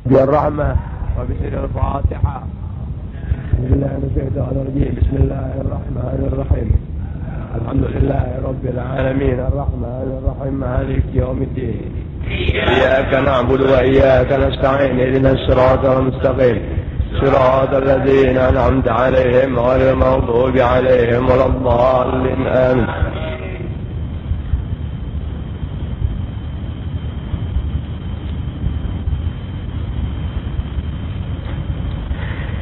بالرحمة وبسر الفاتحة. بسم الله من الشيطان الرجيم. بسم الله الرحمن الرحيم. الحمد لله رب العالمين الرحمن الرحيم مالك يوم الدين. إياك نعبد وإياك نستعين. اهدنا الصراط المستقيم صراط الذين أنعمت عليهم غير المغضوب عليهم ولا الضالين آمين.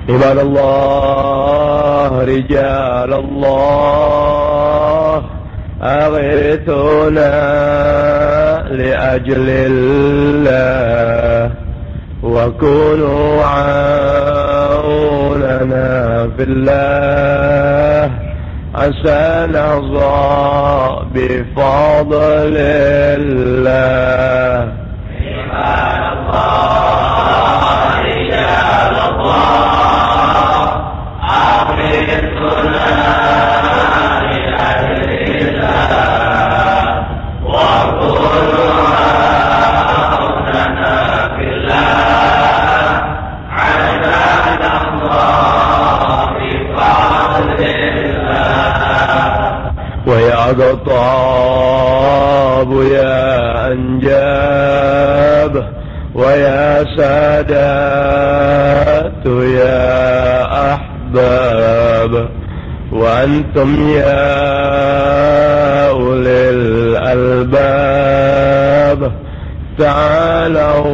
عباد الله رجال الله أغيثونا لأجل الله وكونوا عوننا في الله عسى نرضى بفضل الله. عباد الله رجال الله ويا قطاب يا أنجاب ويا سادات يا أحباب وأنتم يا أولي الألباب تعالوا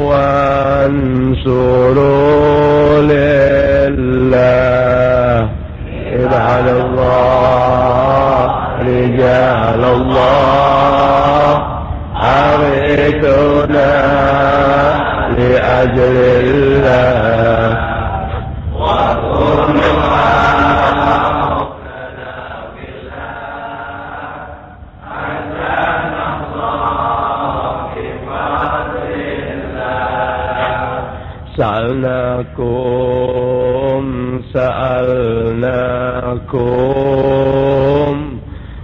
وانصروا لله. عباد الله رجال الله أغيثونا لأجل الله وكونوا عوننا في الله عسى نرضى بفضل الله. سألناكم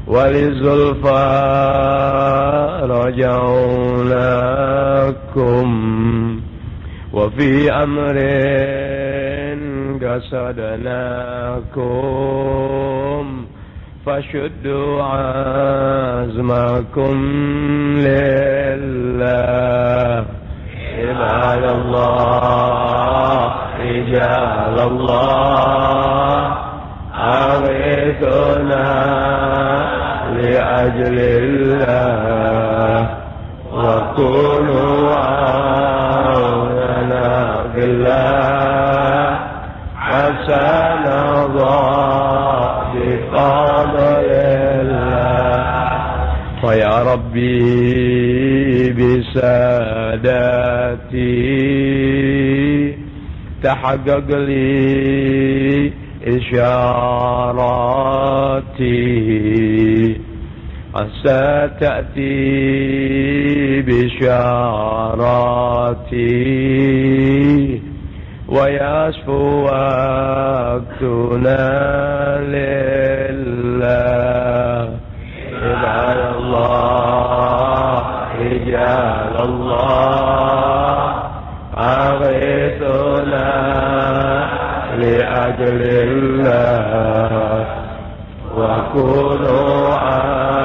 ولزلفى رجوناكم وفي أمر قصدناكم فشدوا عزمكم لله. عباد الله رجال الله أغيثونا لأجل الله وكونوا عوننا في الله عسى نرضى بفضل الله. فيا ربي بساداتي تحقق لي إشاراتي عسى تأتي بشاراتي ويصفو وقتنا لله. عباد الله رجال الله أغيثونا لأجل الله وكونوا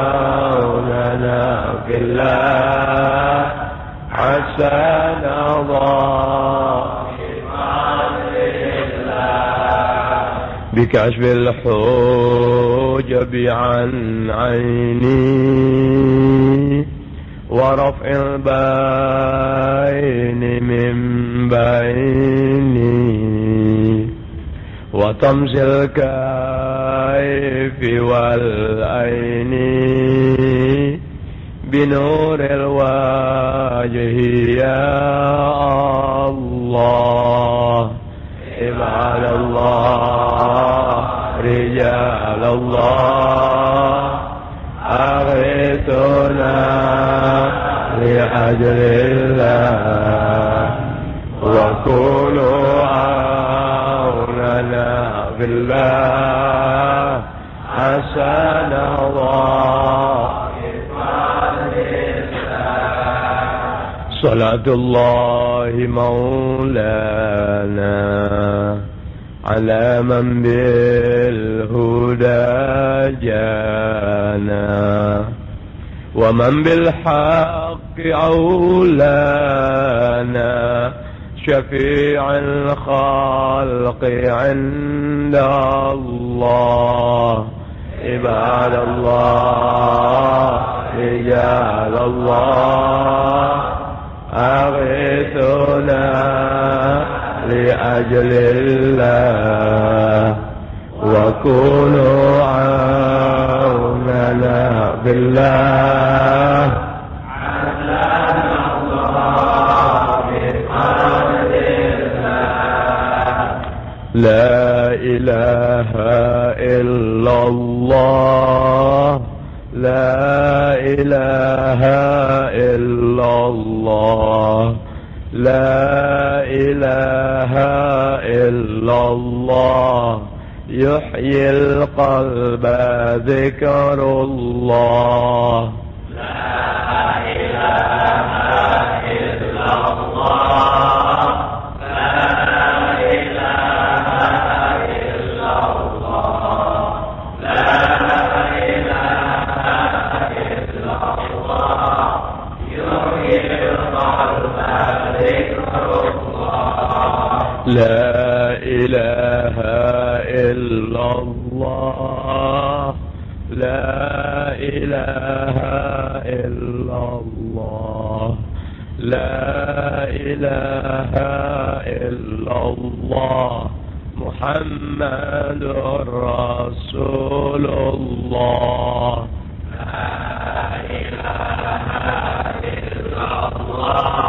عوننا في الله عسى نرضى بفضل الله. بكشف الحجب عن عيني ورفع البين من بيني وطمس الكيف والعين بنور الوجه يا الله. عباد الله رجال الله أغيثونا لأجل الله وكونوا عوننا بالله عسى نرضى. صلاة الله الله مولانا على من بالهدى جانا ومن بالحق أولانا شفيع الخلق عند الله عباد الله رجال الله أغيثنا لأجل الله وكونوا عوننا بالله لا إله إلا الله لا إله إلا الله لا إله إلا الله يحيي القلب ذكر الله لا إله إلا الله لا إله إلا الله لا إله إلا الله محمد رسول الله لا إله إلا الله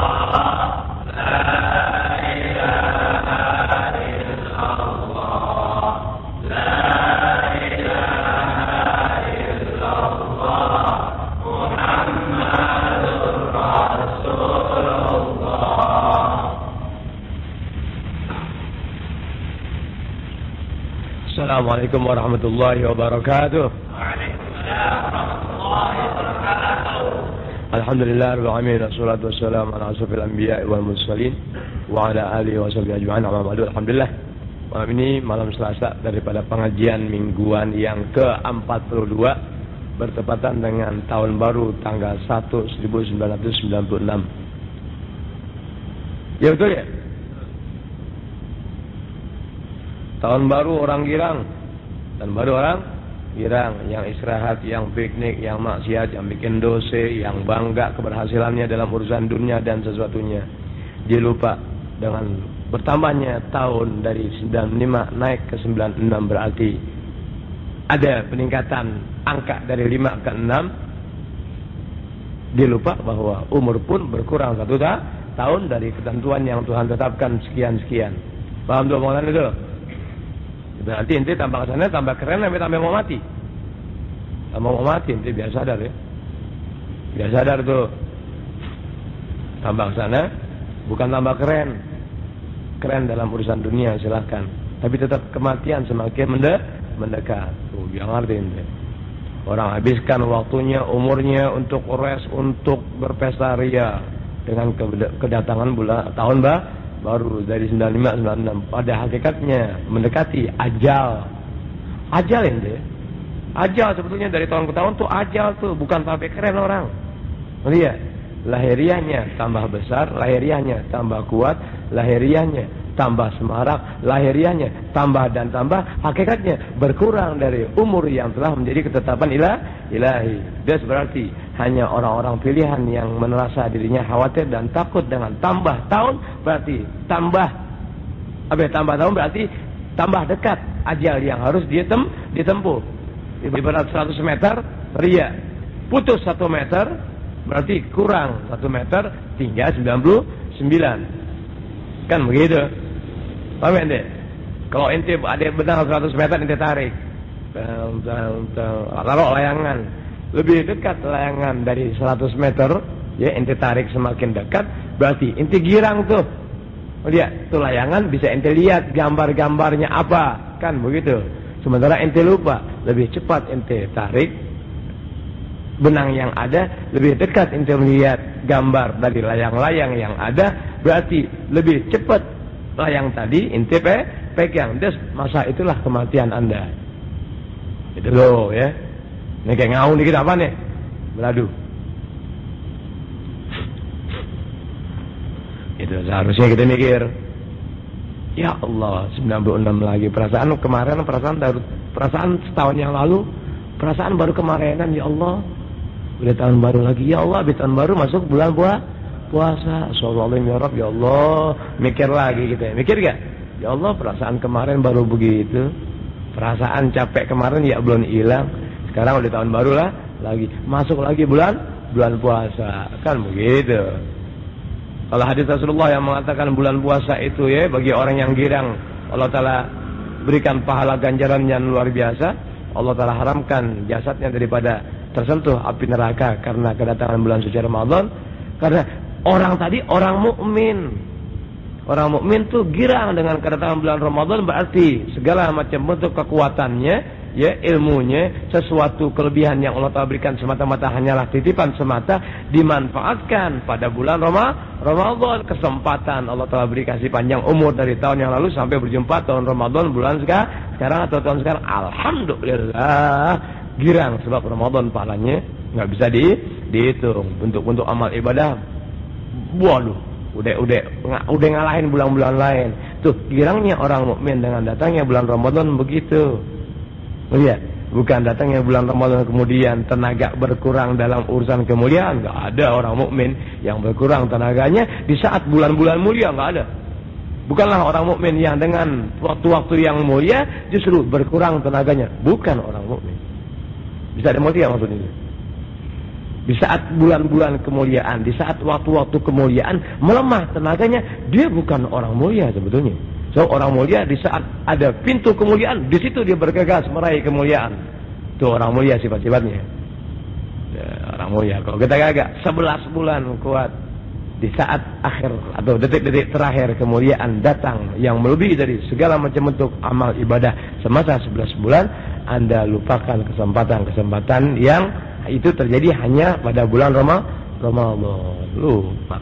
Assalamualaikum warahmatullahi wabarakatuh. Alhamdulillah rabbil alamin wassalatu wassalamu ala asyrofil anbiya'i wal mursalin wa ala alihi washabihi ajma'in amma ba'du. Alhamdulillah. Malam ini malam Selasa daripada pengajian mingguan yang ke-42 bertepatan dengan tahun baru tanggal 1 1996. Ya betul ya? Tahun baru orang girang, tahun baru orang girang, yang istirahat, yang piknik, yang maksiat, yang bikin dosa, yang bangga keberhasilannya dalam urusan dunia dan sesuatunya. Dia lupa dengan bertambahnya tahun dari 95 naik ke 96 berarti ada peningkatan angka dari 5 ke 6. Dia lupa bahwa umur pun berkurang 1 tahun dari ketentuan yang Tuhan tetapkan sekian-sekian. Paham tuh omongan itu? Berarti ente tambah kesana tambah keren sampai tambah mau mati. Tambah mau mati ente biar sadar ya. Biar sadar tuh. Tambah kesana bukan tambah keren. Keren dalam urusan dunia silahkan. Tapi tetap kematian semakin mendekat. Tuh yang ngerti ente. Orang habiskan waktunya, umurnya untuk res, untuk berpesta ria dengan kedatangan tahun baru dari 95-96. Pada hakikatnya mendekati ajal. Ajal ente. Ajal sebetulnya dari tahun ke tahun tuh ajal tuh, bukan sampai keren orang. Lihat, lahiriahnya tambah besar, lahiriahnya tambah kuat, lahiriahnya tambah semarak, lahiriahnya tambah dan tambah, hakikatnya berkurang dari umur yang telah menjadi ketetapan ilahi. Das berarti hanya orang-orang pilihan yang merasa dirinya khawatir dan takut dengan tambah tahun, berarti tambah tahun berarti tambah dekat ajal yang harus ditempuh. Ibarat 100 meter ria, putus 1 meter berarti kurang 1 meter tinggal 99. Kan begitu. Paham ente? Kalau ente ada benang 100 meter ente tarik. Taruh layangan. Lebih dekat layangan dari 100 meter, ya ente tarik semakin dekat, berarti ente girang tuh. Lihat, tuh layangan bisa ente lihat gambar-gambarnya apa, kan begitu. Sementara ente lupa, lebih cepat ente tarik benang yang ada, lebih dekat ente melihat gambar dari layang-layang yang ada, berarti lebih cepat layang tadi inti pegang. Des, masa itulah kematian Anda. Itu loh ya. Ini kayak ngaung dikit apa nih? Beradu. Itu seharusnya kita mikir. Ya Allah, 96 lagi. Perasaan kemarin, perasaan setahun yang lalu, perasaan baru kemarinan. Ya Allah, udah tahun baru lagi. Ya Allah, habis tahun baru masuk bulan puasa. Sallallahu ya Rabb, ya Allah. Mikir lagi kita. Mikir gak? Ya Allah, perasaan kemarin baru begitu. Perasaan capek kemarin ya belum hilang. Sekarang udah tahun baru lah, lagi masuk lagi bulan puasa. Kan begitu. Kalau hadis Rasulullah yang mengatakan bulan puasa itu ya bagi orang yang girang, Allah Ta'ala berikan pahala ganjaran yang luar biasa. Allah Ta'ala haramkan jasadnya daripada tersentuh api neraka karena kedatangan bulan suci Ramadan. Karena orang tadi orang mukmin. Orang mukmin tuh girang dengan kedatangan bulan Ramadan, berarti segala macam bentuk kekuatannya, ya ilmunya, sesuatu kelebihan yang Allah Ta'ala berikan semata-mata hanyalah titipan semata, dimanfaatkan pada bulan Ramadan. Kesempatan Allah Ta'ala beri kasih panjang umur dari tahun yang lalu sampai berjumpa tahun Ramadan bulan sekarang atau tahun sekarang. Alhamdulillah girang sebab Ramadan pahalanya nggak bisa dihitung. Bentuk-bentuk amal ibadah, waduh, udah ngalahin bulan-bulan lain. Tuh girangnya orang mukmin dengan datangnya bulan Ramadan begitu. Lihat, bukan datangnya bulan Ramadan kemudian tenaga berkurang dalam urusan kemuliaan. Nggak ada orang mukmin yang berkurang tenaganya di saat bulan-bulan mulia, nggak ada. Bukanlah orang mukmin yang dengan waktu-waktu yang mulia justru berkurang tenaganya. Bukan orang mukmin. Bisa dimengerti ya maksudnya? Di saat bulan-bulan kemuliaan, di saat waktu-waktu kemuliaan melemah tenaganya, dia bukan orang mulia sebetulnya. So orang mulia di saat ada pintu kemuliaan, di situ dia bergegas meraih kemuliaan. Itu orang mulia sifat-sifatnya. Ya, orang mulia. Kalau kita gagak 11 bulan kuat, di saat akhir atau detik-detik terakhir kemuliaan datang yang melebihi dari segala macam bentuk amal ibadah semasa 11 bulan, Anda lupakan kesempatan-kesempatan yang itu terjadi hanya pada bulan Ramadan. Lupa.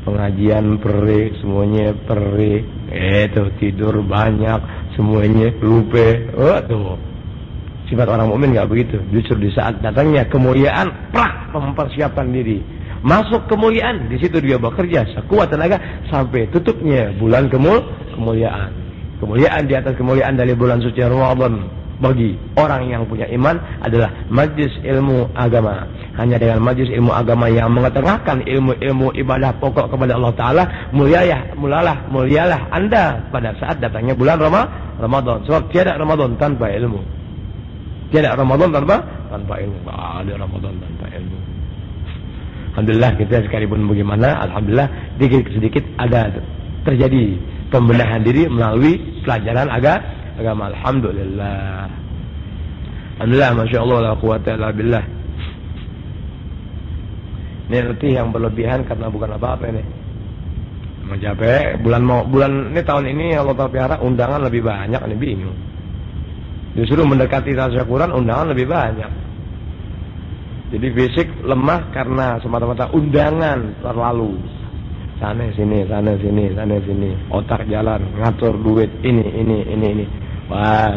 Pengajian perih, semuanya perih. Itu tidur banyak, semuanya lupa. Oh tuh. Sifat orang mukmin enggak begitu. Justru di saat datangnya kemuliaan, prak, mempersiapkan diri. Masuk kemuliaan, di situ dia bekerja sekuat tenaga sampai tutupnya bulan kemuliaan. Kemuliaan di atas kemuliaan dari bulan suci Ramadan. Bagi orang yang punya iman adalah majlis ilmu agama. Hanya dengan majlis ilmu agama yang mengetengahkan ilmu-ilmu ibadah pokok kepada Allah Ta'ala, mulialah Anda pada saat datangnya bulan Ramadan. Sebab tiada Ramadan tanpa ilmu. Tiada Ramadan tanpa ilmu. Ada Ramadan tanpa ilmu. Alhamdulillah kita sekalipun bagaimana, alhamdulillah sedikit ada terjadi pembenahan diri melalui pelajaran agama. Alhamdulillah. Alhamdulillah, Masya Allah, la quwata illa billah. Ini letih yang berlebihan karena bukan apa-apa ini. Capek. Bulan ini tahun ini Allah Ta'ala pelihara undangan lebih banyak, ini bingung. Justru mendekati tasyakuran undangan lebih banyak. Jadi fisik lemah karena semata-mata undangan terlalu. Sana sini. Otak jalan, ngatur duit, ini. Wah.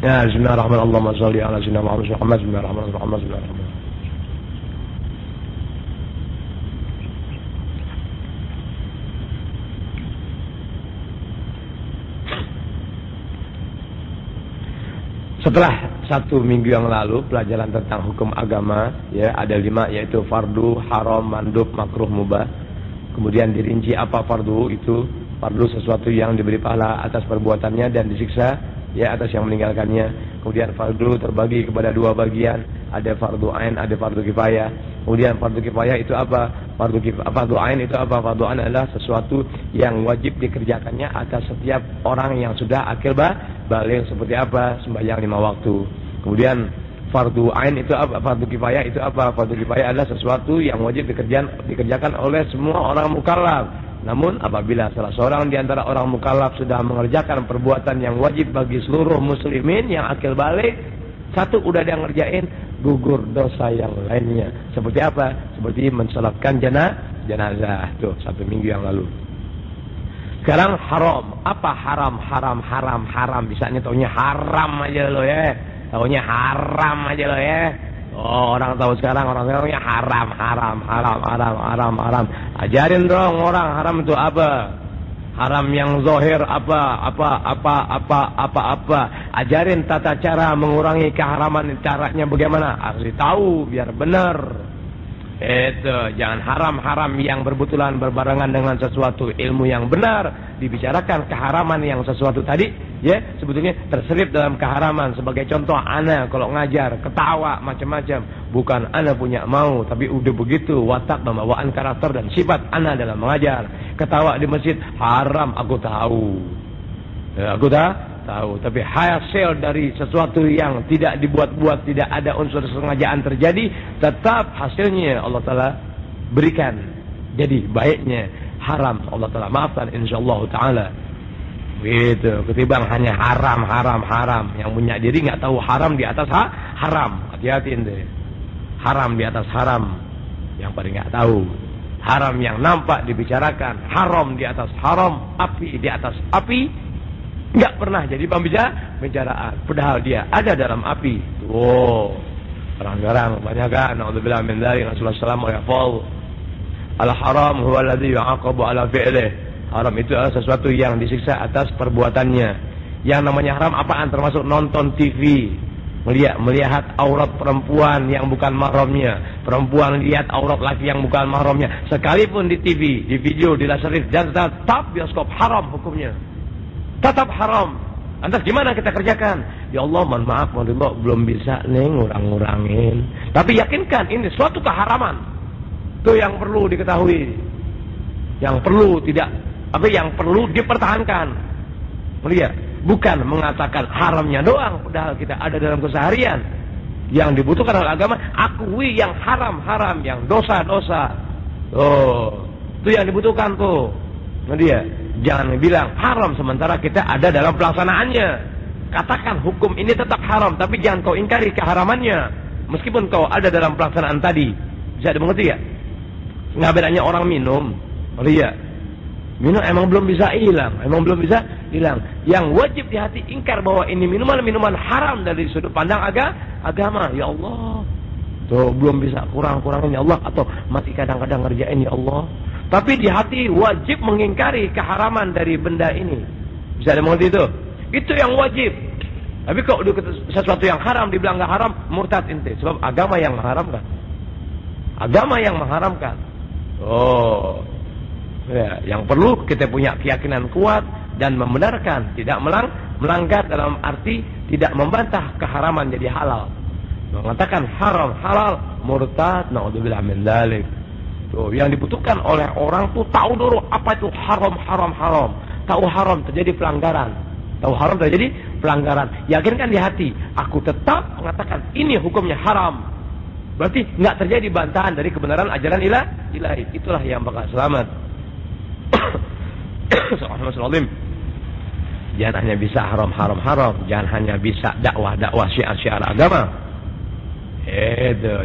Ya, bismillahirrahmanirrahim. Allahumma shalli ala sayyidina Muhammad. Bismillahirrahmanirrahim. Setelah 1 minggu yang lalu pelajaran tentang hukum agama, ya ada 5, yaitu fardu, haram, mandub, makruh, mubah. Kemudian dirinci apa fardu itu. Fardu sesuatu yang diberi pahala atas perbuatannya dan disiksa ya atas yang meninggalkannya. Kemudian fardu terbagi kepada 2 bagian, ada fardu ain, ada fardu kifayah. Kemudian fardu kifayah itu apa? Fardu ain itu apa? Fardu ain adalah sesuatu yang wajib dikerjakannya atas setiap orang yang sudah akil baligh, seperti apa? Sembahyang 5 waktu. Kemudian fardu ain itu apa? Fardu kifayah itu apa? Fardu kifayah adalah sesuatu yang wajib dikerjakan oleh semua orang mukallaf. Namun apabila salah seorang di antara orang mukallaf sudah mengerjakan perbuatan yang wajib bagi seluruh muslimin yang akil balik, satu udah dia ngerjain, gugur dosa yang lainnya. Seperti apa? Seperti mensalatkan jenazah. Tuh, 1 minggu yang lalu. Sekarang haram. Apa haram? Haram. Bisanya taunya haram aja lo ya. Taunya haram aja lo ya. Oh, orang tahu sekarang, orang taunya haram. Ajarin dong orang haram itu apa? Haram yang zahir apa. Ajarin tata cara mengurangi keharaman, caranya bagaimana? Harus tahu biar benar. Itu jangan haram yang berbetulan berbarengan dengan sesuatu ilmu yang benar. Dibicarakan keharaman yang sesuatu tadi, ya sebetulnya terselip dalam keharaman. Sebagai contoh, ana kalau ngajar ketawa macam-macam, bukan ana punya mau, tapi udah begitu watak pembawaan karakter dan sifat ana dalam mengajar. Ketawa di masjid haram, aku tahu. Ya, aku tahu, tapi hasil dari sesuatu yang tidak dibuat-buat, tidak ada unsur sengajaan terjadi, tetap hasilnya Allah Ta'ala berikan. Jadi baiknya haram Allah Ta'ala maafkan insyaallah Ta'ala. Gitu, ketimbang hanya haram. Yang punya diri nggak tahu haram di atas haram. Hati-hati ente. Haram di atas haram, yang paling nggak tahu. Haram yang nampak dibicarakan, haram di atas haram, api di atas api, nggak pernah jadi pembicaraan. Padahal dia ada dalam api. Wow, orang-orang banyak kan. Naudzubillah min dzalik. Rasulullah SAW yaqul, al-haram huwa alladhi yu'aqabu ala fi'lih. Haram itu adalah sesuatu yang disiksa atas perbuatannya. Yang namanya haram apaan? Termasuk nonton TV, melihat aurat perempuan yang bukan mahramnya, perempuan lihat aurat laki yang bukan mahramnya, sekalipun di TV, di video, di laseris, dan tetap bioskop haram hukumnya. Tetap haram. Lantas gimana kita kerjakan? Ya Allah, mohon maaf, belum bisa nih ngurang-ngurangin. Tapi yakinkan ini suatu keharaman. Itu yang perlu diketahui. Yang perlu yang perlu dipertahankan. Melihat, bukan mengatakan haramnya doang, padahal kita ada dalam keseharian. Yang dibutuhkan oleh agama, akui yang haram-haram, yang dosa-dosa. Oh, itu yang dibutuhkan tuh. Dia jangan bilang haram sementara kita ada dalam pelaksanaannya. Katakan hukum ini tetap haram, tapi jangan kau ingkari keharamannya. Meskipun kau ada dalam pelaksanaan tadi. Bisa dimengerti ya? Nggak bedanya orang minum. Minum emang belum bisa hilang. Yang wajib di hati ingkar bahwa ini minuman haram dari sudut pandang agama. Ya Allah, tuh belum bisa kurang-kurangin ya Allah, atau masih kadang-kadang ngerjain ya Allah. Tapi di hati wajib mengingkari keharaman dari benda ini. Bisa dimengerti itu? Itu yang wajib. Tapi kalau sesuatu yang haram dibilang nggak haram, murtad ente. Sebab agama yang mengharamkan. Oh, ya, yang perlu kita punya keyakinan kuat dan membenarkan, tidak melanggar dalam arti tidak membantah keharaman jadi halal. Mengatakan haram halal, murtad, naudzubillah min dzalik. Tuh, yang dibutuhkan oleh orang tuh tahu dulu apa itu haram. Tahu haram terjadi pelanggaran. Yakinkan di hati, aku tetap mengatakan ini hukumnya haram. Berarti nggak terjadi bantahan dari kebenaran ajaran ilahi. Itulah yang bakal selamat. Jangan hanya bisa haram. Jangan hanya bisa dakwah syiar agama.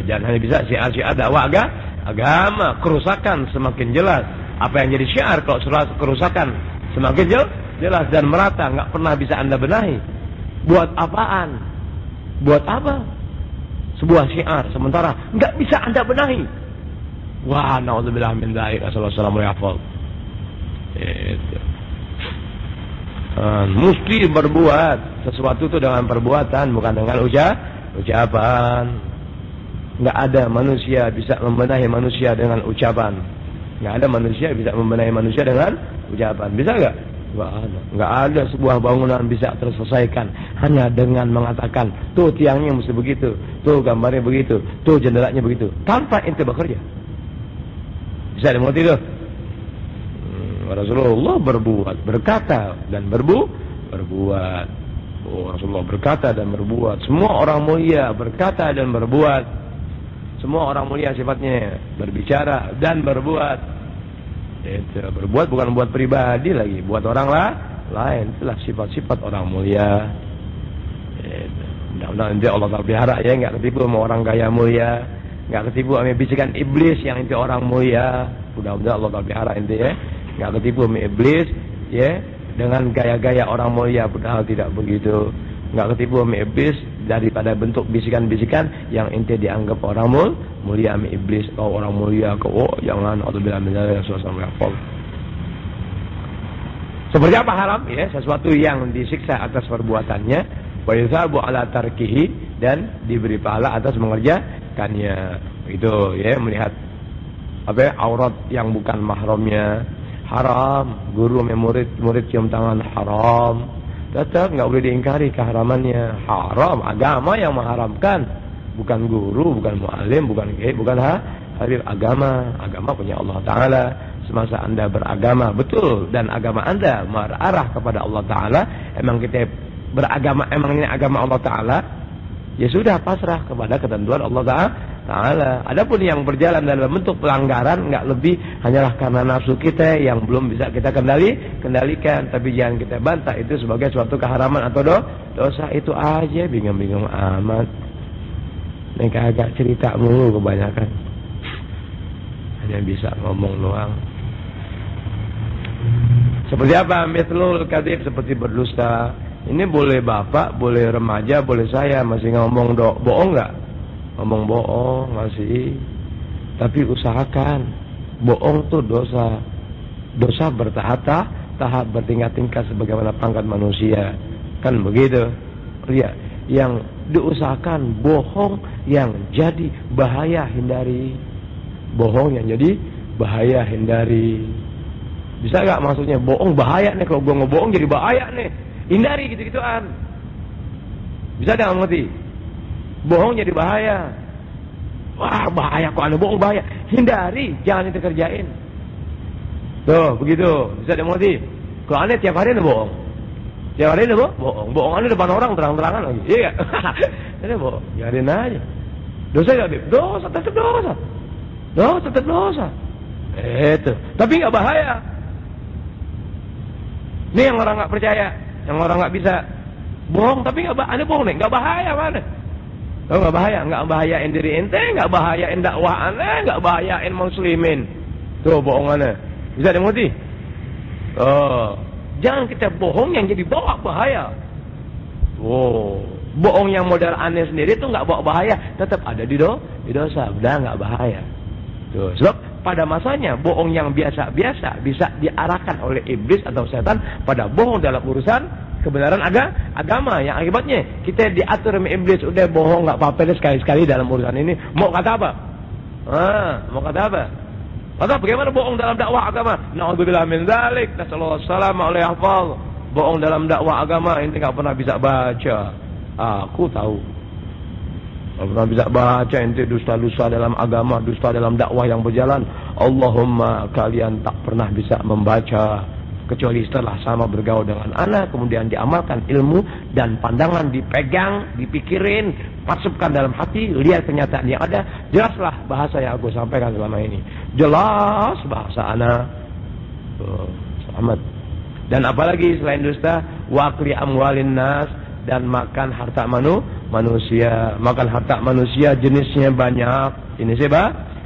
Jangan hanya bisa syiar dakwah agama. Kerusakan semakin jelas. Apa yang jadi syiar kalau kerusakan semakin jelas dan merata, nggak pernah bisa Anda benahi. Buat apaan? Buat apa? Sebuah syiar sementara nggak bisa Anda benahi. Wah, naudzubillah min dzalik. Rasulullah SAW yaqul, mesti berbuat sesuatu itu dengan perbuatan, bukan dengan ucapan. Nggak ada manusia bisa membenahi manusia dengan ucapan. Nggak ada manusia bisa membenahi manusia dengan ucapan. Bisa nggak? Nggak ada sebuah bangunan bisa terselesaikan hanya dengan mengatakan, tuh tiangnya mesti begitu, tuh gambarnya begitu, tuh jendelanya begitu, tanpa ente bekerja. Bisa dimengerti tuh? Rasulullah berkata dan berbuat. Oh, Rasulullah berkata dan berbuat. Semua orang mulia berkata dan berbuat. Semua orang mulia sifatnya berbicara dan berbuat. Itu berbuat bukan buat pribadi lagi, buat orang lain. Itulah sifat-sifat orang mulia. Mudah-mudahan nanti Allah Ta'ala pelihara ya, nggak ketipu sama orang gaya mulia, nggak ketipu sama bisikan iblis yang inti orang mulia. Mudah-mudahan Allah Ta'ala pelihara inti ya, nggak ketipu sama iblis ya dengan gaya-gaya orang mulia, padahal tidak begitu. Nggak ketipu sama iblis daripada bentuk bisikan-bisikan yang inti dianggap orang mulia sama iblis. Oh orang mulia, oh jangan, auzubillahi minasyaitonir rajim. Seperti apa haram? Ya, sesuatu yang disiksa atas perbuatannya, wa yusabu ala tarkihi, dan diberi pahala atas mengerjakannya. Itu ya, melihat apa ya, aurat yang bukan mahramnya haram. Guru sama murid cium tangan haram. Tetap nggak boleh diingkari keharamannya. Haram, agama yang mengharamkan, bukan guru, bukan muallim, bukan kiai, bukan hadir. Agama punya Allah Ta'ala. Semasa Anda beragama betul dan agama Anda mengarah kepada Allah Ta'ala, emang kita beragama, emang ini agama Allah Ta'ala, ya sudah pasrah kepada ketentuan Allah Ta'ala. Adapun yang berjalan dalam bentuk pelanggaran, nggak lebih hanyalah karena nafsu kita yang belum bisa kita kendalikan, tapi jangan kita bantah itu sebagai suatu keharaman atau dosa. Itu aja, bingung-bingung amat. Ini kagak cerita mulu kebanyakan, hanya bisa ngomong doang. Seperti apa? Mithlul kadzib, seperti berdusta. Ini boleh bapak, boleh remaja, boleh saya masih ngomong bohong nggak? Ngomong bohong masih. Tapi usahakan, bohong tuh dosa. Dosa bertahap bertingkat-tingkat sebagaimana pangkat manusia. Kan begitu? Iya. Yang diusahakan bohong yang jadi bahaya hindari. Bohong yang jadi bahaya hindari. Bisa gak maksudnya bohong bahaya nih, kalau gue ngebohong jadi bahaya nih, hindari gitu-gituan. Bisa gak ngerti? Bohong jadi bahaya. Wah bahaya, kok aneh bohong bahaya, hindari, jangan itu kerjain. Tuh begitu, bisa ngerti? Kalau aneh tiap hari nih bohong, tiap hari nih bohong, bohong aneh depan orang terang-terangan lagi, iya gak? Ini bohong, biarin aja. Dosa gak Bib? Dosa, tetap dosa. Dosa, tetap dosa. Itu, tapi gak bahaya. Ini yang orang nggak percaya, yang orang nggak bisa bohong, tapi nggak bohong nih, nggak bahaya mana? Oh nggak bahaya, nggak bahayain diri ente, nggak bahayain dakwah ane, nggak bahayain muslimin. Tuh bohongannya, bisa dimengerti? Oh, jangan kita bohong yang jadi bawa bahaya. Oh, bohong yang modal aneh sendiri tuh nggak bawa bahaya, tetap ada di dosa, udah nggak bahaya. Tuh, sebab pada masanya bohong yang biasa-biasa bisa diarahkan oleh iblis atau setan pada bohong dalam urusan kebenaran agama, yang akibatnya kita diatur sama iblis. Udah bohong nggak apa-apa deh sekali-sekali dalam urusan ini. Mau kata apa? Mau kata apa? Kata bagaimana bohong dalam dakwah agama? Na'udzubillah min dzalik. Nasallallahu alaihi wasallam. Bohong dalam dakwah agama ini nggak pernah bisa baca. Aku tahu. Nggak pernah bisa baca ente, dusta-dusta dalam agama, dusta dalam dakwah yang berjalan. Allahumma, kalian tak pernah bisa membaca kecuali setelah sama bergaul dengan anak, kemudian diamalkan ilmu dan pandangan dipegang, dipikirin, masukkan dalam hati, lihat kenyataan yang ada. Jelaslah bahasa yang aku sampaikan selama ini, jelas bahasa anak. Selamat. Dan apalagi selain dusta, waqli amwalin nas, dan makan harta manusia. Makan harta manusia jenisnya banyak. Jenisnya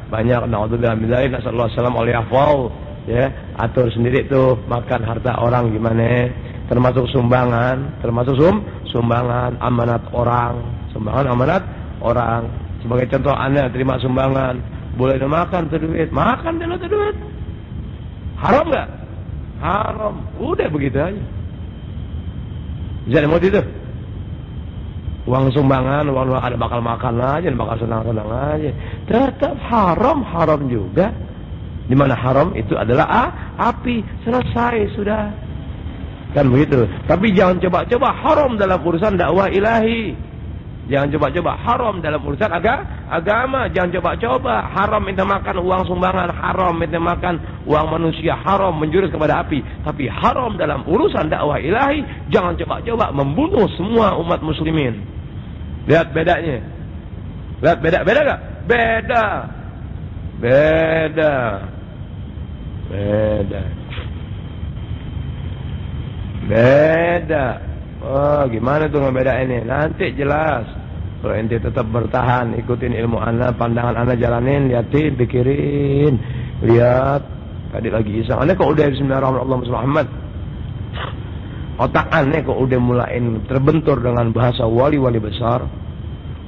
banyak. Na'udzubillah min dzalik. Nasallallahu alaihi wasallam oleh hafal. Ya, atur sendiri tuh makan harta orang gimana. Termasuk sumbangan, sumbangan amanat orang. Sumbangan amanat orang. Sebagai contoh, Anda terima sumbangan, boleh makan tuh duit. Makan dulu tuh duit. Haram enggak? Haram. Udah begitu aja. Bisa mau itu. Uang sumbangan, uang ada bakal makan aja, bakal senang-senang aja. Tetap haram juga. Di mana haram itu adalah api. Selesai sudah. Kan begitu. Tapi jangan coba-coba haram dalam urusan dakwah ilahi. Jangan coba-coba haram dalam urusan agama. Jangan coba-coba haram minta makan uang sumbangan, haram minta makan uang manusia, haram menjurus kepada api. Tapi haram dalam urusan dakwah ilahi, jangan coba-coba membunuh semua umat muslimin. Lihat bedanya. Lihat beda gak? Beda. Oh, gimana tuh ngebedainnya? Nanti jelas. Kalau ente tetap bertahan, ikutin ilmu ana, pandangan ana jalanin, liatin, pikirin, lihat. Tadi lagi iseng, ana kok udah Bismillahirrahmanirrahim. Otak aneh kok udah mulain terbentur dengan bahasa wali-wali besar.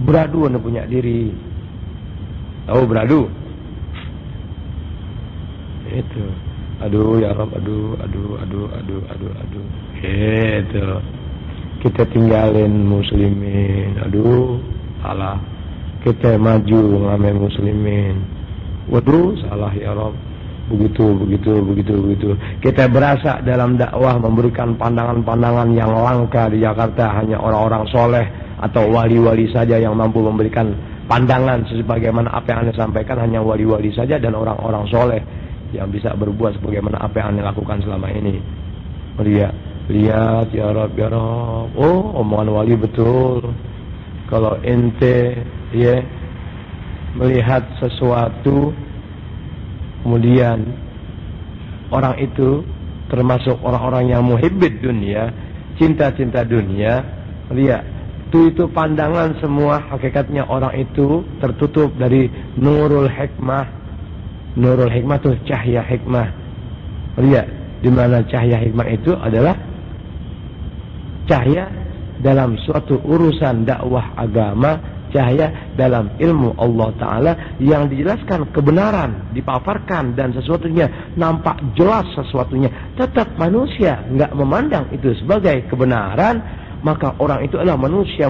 Beradu anda punya diri. Tahu beradu? Itu. Aduh ya Rabb, aduh. Itu. Kita tinggalin muslimin. Aduh, salah. Kita maju ngamen muslimin. Waduh, salah ya Rabb. Begitu. Kita berasa dalam dakwah memberikan pandangan-pandangan yang langka di Jakarta. Hanya orang-orang soleh atau wali-wali saja yang mampu memberikan pandangan sebagaimana apa yang Anda sampaikan. Hanya wali-wali saja dan orang-orang soleh yang bisa berbuat sebagaimana apa yang Anda lakukan selama ini. Lihat ya Rabb. Oh, omongan wali betul. Kalau ente melihat sesuatu, kemudian orang itu termasuk orang-orang yang muhibbid dunia, cinta-cinta dunia, lihat itu pandangan semua hakikatnya orang itu tertutup dari nurul hikmah. Nurul hikmah itu cahaya hikmah. Lihat di mana cahaya hikmah itu adalah cahaya dalam suatu urusan dakwah agama, cahaya dalam ilmu Allah Ta'ala yang dijelaskan kebenaran, dipaparkan dan sesuatunya nampak jelas sesuatunya. Tetap manusia nggak memandang itu sebagai kebenaran, maka orang itu adalah manusia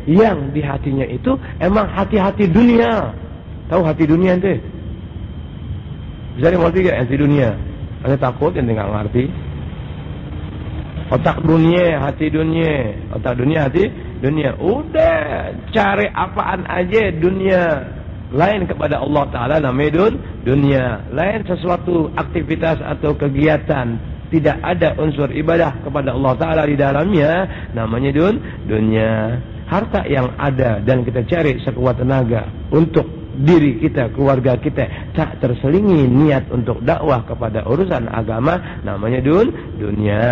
yang di hatinya itu emang hati-hati dunia. Tahu hati dunia itu? Bisa dimengerti gak hati dunia? Anda takut ente nggak ngerti? Otak dunia, hati dunia. Otak dunia, hati dunia. Udah, cari apaan aja dunia. Lain kepada Allah Ta'ala namanya dunia. Lain sesuatu aktivitas atau kegiatan. Tidak ada unsur ibadah kepada Allah Ta'ala di dalamnya. Namanya dunia. Harta yang ada dan kita cari sekuat tenaga untuk diri kita, keluarga kita, tak terselingi niat untuk dakwah kepada urusan agama, namanya dunia.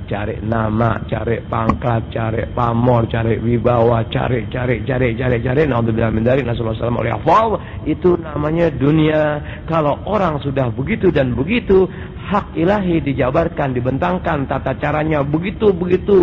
Cari nama, cari pangkat, cari pamor, cari wibawa, cari. Naudzubillah min dzalik, nasallallahu alaihi wasallam. Itu namanya dunia. Kalau orang sudah begitu dan begitu, hak ilahi dijabarkan, dibentangkan tata caranya begitu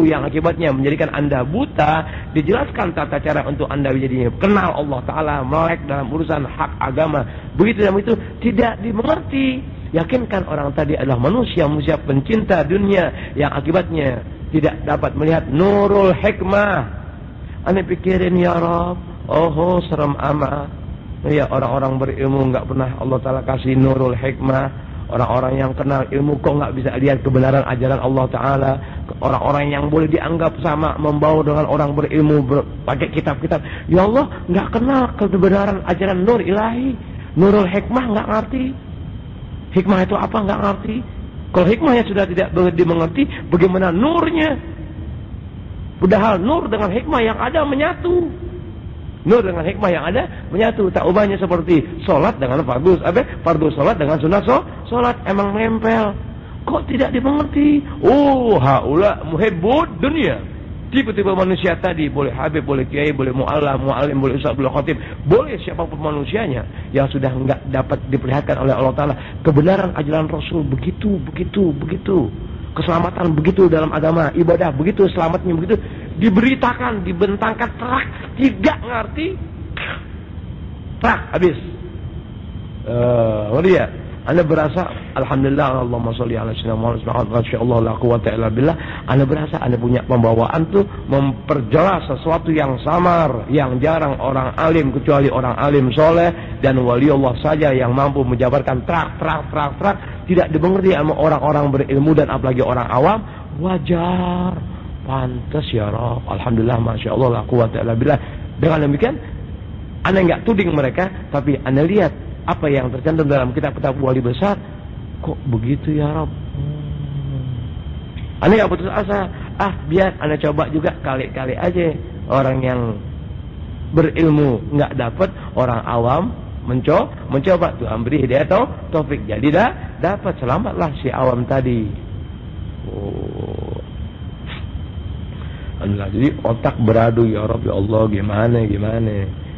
yang akibatnya menjadikan Anda buta, dijelaskan tata cara untuk Anda menjadi kenal Allah Ta'ala, melek dalam urusan hak agama, begitu dan begitu tidak dimengerti. Yakinkan orang tadi adalah manusia pencinta dunia yang akibatnya tidak dapat melihat nurul hikmah. Anda pikirin ya Rabb, oh serem amat. Ya, orang-orang berilmu nggak pernah Allah Ta'ala kasih nurul hikmah. Orang-orang yang kenal ilmu kok nggak bisa lihat kebenaran ajaran Allah Ta'ala. Orang-orang yang boleh dianggap sama membawa dengan orang berilmu pakai kitab-kitab. Ya Allah nggak kenal kebenaran ajaran nur ilahi, nurul hikmah nggak ngerti. Hikmah itu apa nggak ngerti. Kalau hikmahnya sudah tidak dimengerti, bagaimana nurnya? Padahal nur dengan hikmah yang ada menyatu. Nur dengan hikmah yang ada menyatu. Tak ubahnya seperti solat dengan fardu solat dengan sunnah solat emang nempel. Kok tidak dimengerti? Oh, haula muhibbud dunia. Tipe-tipe manusia tadi, boleh habib, boleh kiai, boleh mu'alim, boleh ustaz, boleh khatib, boleh siapapun manusianya yang sudah enggak dapat diperlihatkan oleh Allah Ta'ala kebenaran ajaran Rasul begitu. Keselamatan begitu dalam agama, ibadah begitu, selamatnya begitu, diberitakan, dibentangkan, terak, tidak ngerti, terak, habis. Dia Anda berasa, alhamdulillah, Allahumma sholli ala sayyidina Muhammad, masyaallah la quwwata illa billah. Anda berasa Anda punya pembawaan tuh memperjelas sesuatu yang samar, yang jarang orang alim kecuali orang alim soleh dan wali Allah saja yang mampu menjabarkan terak, tidak dimengerti sama orang-orang berilmu dan apalagi orang awam. Wajar, pantas ya Rabb, alhamdulillah, masyaallah la quwwata illa billah. Dengan demikian Anda enggak tuding mereka, tapi Anda lihat apa yang tercantum dalam kitab-kitab wali besar. Kok begitu ya Rabb? Anda enggak putus asa. Biar Anda coba juga kali-kali aja. Orang yang berilmu enggak dapat, orang awam mencoba. Tuhan beri hidayah atau taufik, jadi dapat, selamatlah si awam tadi. Jadi otak beradu, ya Rabb, ya Allah, gimana.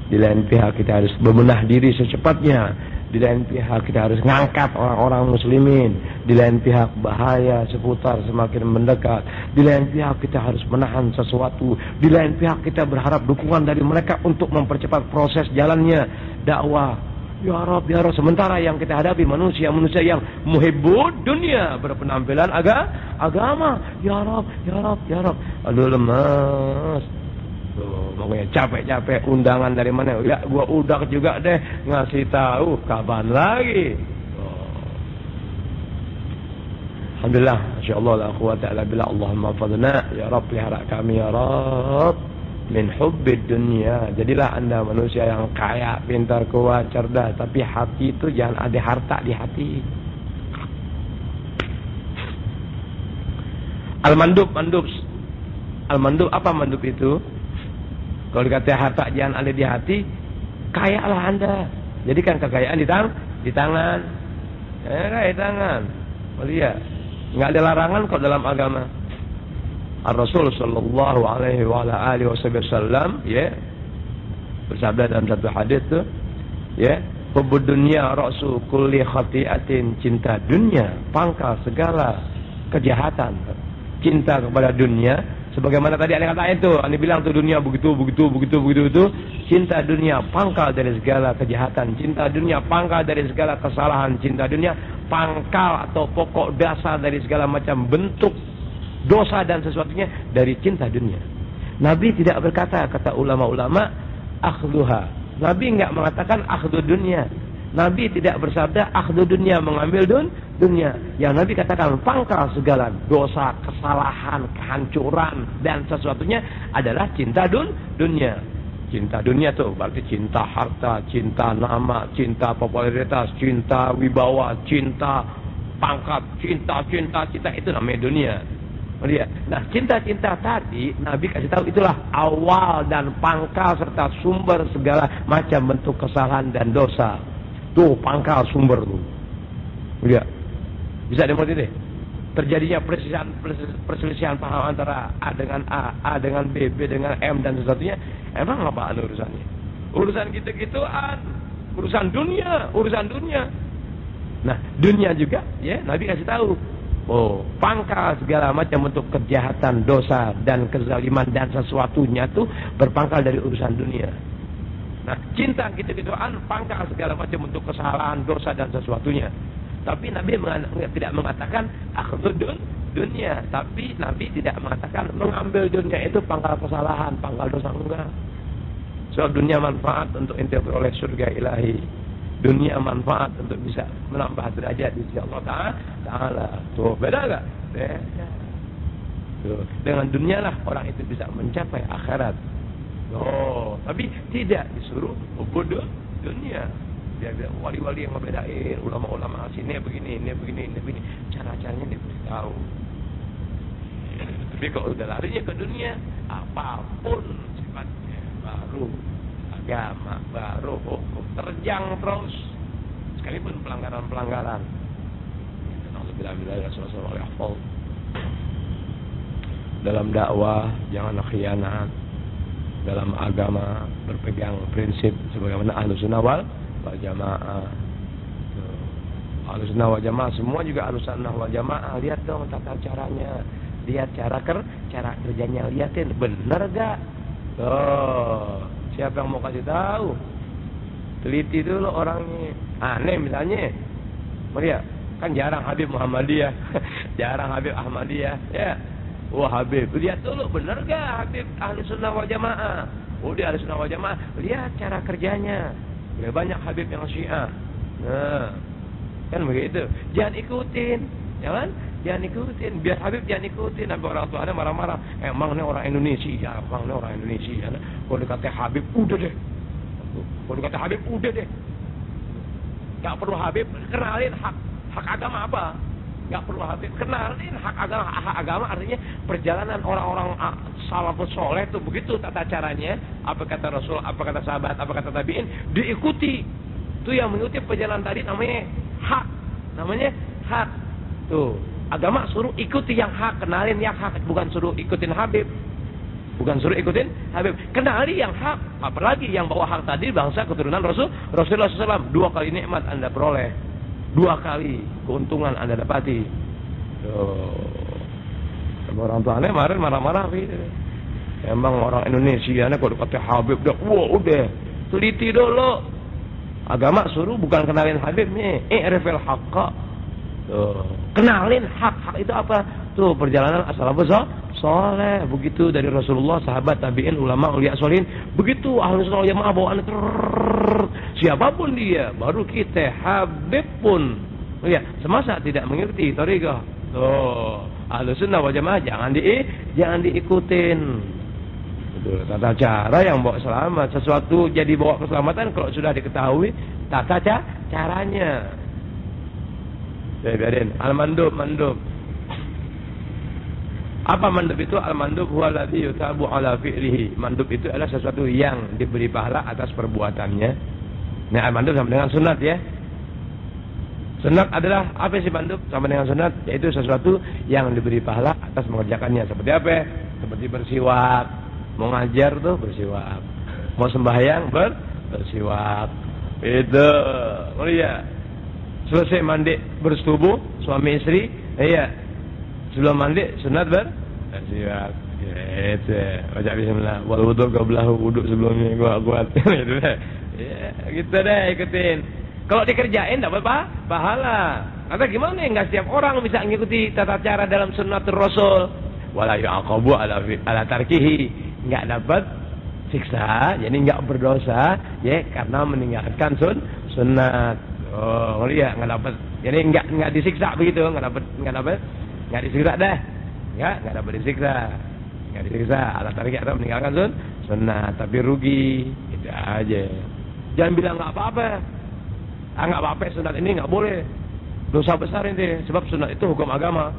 Di lain pihak kita harus bebenah diri secepatnya. Di lain pihak kita harus ngangkat orang-orang muslimin. Di lain pihak bahaya seputar semakin mendekat. Di lain pihak kita harus menahan sesuatu. Di lain pihak kita berharap dukungan dari mereka untuk mempercepat proses jalannya dakwah. Ya Rabb, ya Rabb. Sementara yang kita hadapi manusia-manusia yang muhibbud dunia, berpenampilan agama. Ya Rabb, ya Rabb, ya Rabb. Aduh, lemas. Pokoknya capek-capek undangan dari mana? Ya, gua udah juga deh ngasih tahu kapan lagi. Alhamdulillah, masyaallah, la quwwata illa billah. Allahumma fadlna ya Rabb, pelihara kami ya Rabb min hubbid dunya. Jadilah Anda manusia yang kaya, pintar, kuat, cerdas, tapi hati itu jangan ada harta di hati. Al-mandub apa mandub itu? Kalau dikata harta jangan ada di hati, kayalah Anda. Jadi kan kekayaan di tangan. Di tangan. Oh iya, enggak ada larangan kok dalam agama. Ar-Rasul sallallahu alaihi wa ala alihi wasallam ya bersabda dalam satu hadis tuh ya, hubbud dunya ra'su kulli khati'atin, cinta dunia pangkal segala kejahatan. Cinta kepada dunia sebagaimana tadi Anda kata itu, Anda bilang tuh dunia begitu itu, cinta dunia pangkal dari segala kejahatan, cinta dunia pangkal dari segala kesalahan, cinta dunia pangkal atau pokok dasar dari segala macam bentuk dosa dan sesuatunya dari cinta dunia. Nabi tidak berkata, kata ulama-ulama, akhduha. Nabi enggak mengatakan akhdu dunia. Nabi tidak bersabda akhdu dunia, mengambil dunia. Yang Nabi katakan pangkal segala dosa, kesalahan, kehancuran dan sesuatunya adalah cinta dunia. Cinta dunia tuh berarti cinta harta, cinta nama, cinta popularitas, cinta wibawa, cinta pangkat, cinta itu namanya dunia. Nah, cinta-cinta tadi Nabi kasih tahu itulah awal dan pangkal serta sumber segala macam bentuk kesalahan dan dosa. Tuh pangkal sumber tuh. Lihat. Bisa dimengerti deh. Terjadinya perselisihan paham antara A dengan A dengan B dengan M dan sesuatunya. Emang apaan urusannya? Urusan gitu-gituan. Urusan dunia. Nah, dunia juga ya Nabi kasih tahu. Oh, pangkal segala macam bentuk kejahatan, dosa dan kezaliman dan sesuatunya tuh berpangkal dari urusan dunia. Nah, cinta gitu-gituan pangkal segala macam bentuk kesalahan, dosa dan sesuatunya. Tapi Nabi tidak mengatakan akhdud dunia, tapi Nabi tidak mengatakan mengambil dunia itu pangkal kesalahan, pangkal dosa, enggak. Sebab dunia manfaat untuk ente beroleh surga ilahi. Dunia manfaat untuk bisa menambah derajat di sisi Allah Ta'ala. Tuh, beda gak? Beda. Tuh, dengan dunia lah orang itu bisa mencapai akhirat. Oh, tapi tidak disuruh ubud dunia. Dia wali-wali yang membedain, ulama-ulama sini begini. Cara-caranya diberitahu. Tapi kalau udah larinya ke dunia, apapun sifatnya baru. Agama baru, hukum terjang terus sekalipun pelanggaran. Dalam dakwah jangan khianat. Dalam agama berpegang prinsip sebagaimana Ahlussunnah wal Jamaah. Ahlussunnah wal Jamaah semua juga Ahlussunnah wal Jamaah. Lihat dong tata caranya, lihat cara kerjanya, liatin bener gak? Tuh. Siapa yang mau kasih tahu? Teliti dulu orangnya. Aneh misalnya. Maria, kan jarang Habib Muhammadiyah. Jarang Habib Ahmadiyah. Ya. Wah Habib, lihat dulu benar gak Habib Ahlussunnah wal Jamaah? Oh dia Ahlussunnah wal Jamaah. Lihat cara kerjanya. Lebih banyak Habib yang Syiah. Nah, kan begitu. Jangan ikutin, ya kan? Jangan ikutin, biar Habib jangan ikutin. Nabi orang tua ada marah-marah. Emang ini orang Indonesia, emang ini orang Indonesia. Kalau dikata Habib, udah deh. Kalau dikata Habib, udah deh. Gak perlu Habib, kenalin hak agama apa? Gak perlu Habib, kenalin hak agama artinya perjalanan orang-orang salafus soleh itu begitu tata caranya. Apa kata Rasul, apa kata sahabat, apa kata tabi'in, diikuti. Itu yang mengikuti perjalanan tadi namanya hak. Tuh. Agama suruh ikuti yang hak, kenalin yang hak, bukan suruh ikutin Habib. Bukan suruh ikutin Habib. Kenali yang hak. Apalagi yang bawa hak tadi bangsa keturunan Rasulullah SAW. 2 kali nikmat Anda peroleh. 2 kali keuntungan Anda dapati. Orang tuanya kemarin marah-marah gitu. Emang orang Indonesia kalau kata Habib dah, wah udah teliti dulu. Agama suruh bukan kenalin Habibnya, i'rifil haqqa. Kenalin hak itu apa? Tuh perjalanan as-salafus saleh, begitu dari Rasulullah, sahabat, tabi'in, ulama, ulia solihin, begitu ahlus sunnah wal jamaah bawaan siapapun dia, baru kita. Habib pun ya semasa tidak mengerti thariqah. Tuh ahlus sunnah wal jamaah jangan diikutin. Betul, tata cara yang bawa selamat. Sesuatu jadi bawa keselamatan kalau sudah diketahui tata caranya. Saya biarin. Al-mandub, mandub. Apa mandub itu? Al-mandub huwa alladhi yutabu ala fi'lihi. Mandub itu adalah sesuatu yang diberi pahala atas perbuatannya. Nah, al-mandub sama dengan sunat ya. Sunat adalah apa sih mandub? Sama dengan sunat, yaitu sesuatu yang diberi pahala atas mengerjakannya. Seperti apa? Seperti bersiwak. Mau ngajar tuh bersiwak. Mau sembahyang bersiwak. Itu. Oh iya. Selesai mandi bersetubuh suami istri, iya. Sebelum mandi sunat bersiwak. Gitu. Baca bismillah. Wal wudu qablahu, wudu sebelumnya gua kuat. Gitu deh. Ya, gitu deh ikutin. Kalau dikerjain dapat pahala. Kata gimana? Enggak setiap orang bisa mengikuti tata cara dalam sunnatul Rasul. Wala yu'aqabu ala tarkihi. Enggak dapat siksa, jadi enggak berdosa ya karena meninggalkan sunat. Oh, iya enggak dapat. Jadi enggak disiksa begitu, enggak disiksa dah. Enggak dapat disiksa. Enggak disiksa ala tarkihi atau meninggalkan sunat, tapi rugi. Itu aja. Jangan bilang enggak apa-apa. Enggak apa-apa sunat ini enggak boleh. Dosa besar ini sebab sunat itu hukum agama.